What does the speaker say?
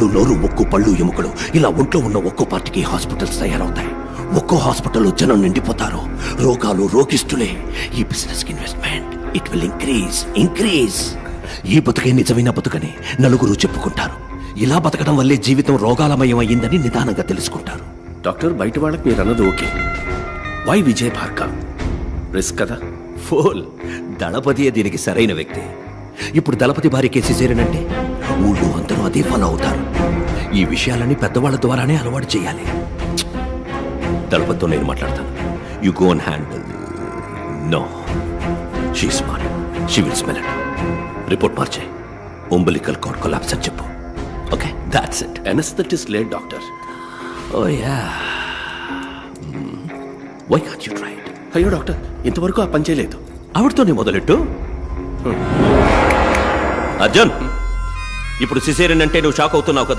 నోరు, ముక్కు, పళ్ళు, ఎముకలు ఇలా ఒంట్లో ఉన్న ఒక్కో పార్టీకి హాస్పిటల్స్ తయారవుతాయి. ఒక్కో హాస్పిటల్లో జనం నిండిపోతారు. రోగాలు, రోగిస్తులే. ఈ బిజినెస్ కి ఇన్వెస్ట్మెంట్ ఇట్ విల్ ఇంక్రీజ్. ఈ బతుకే నిజమైన బతుకని నలుగురు చెప్పుకుంటారు. ఇలా బతకడం వల్లే జీవితం రోగాలమయం అయ్యిందని నిదానంగా తెలుసుకుంటారు. డాక్టర్, బయట వాళ్ళకి మీరు అన్నది okay. Why Vijay Bhargav? Risk కదా. ఫోల్. దళపతియే దీనికి సరైన వ్యక్తి. ఇప్పుడు దళపతి భార్య కేసు చేరినంటే ఊళ్ళో అందరూ అదే ఫాలో అవుతారు. ఈ విషయాలని పెద్దవాళ్ళ ద్వారానే అలవాటు చేయాలి. దళపతితో నేను మాట్లాడతాను. You go and handle. No, she smart, she will smell it. Report మార్చే. umbilical cord collapse అని చెప్పు. Okay, that's it. Anaesthetist late doctor. Oh yeah, why can't you try it? అయ్యో డాక్టర్, ఇంతవరకు ఆ పని చేయలేదు. ఆవిడతోనే మొదలెట్టు. అర్జున్, ఇప్పుడు సిసేరియన్ అంటే నువ్వు షాక్ అవుతున్నావు కదా.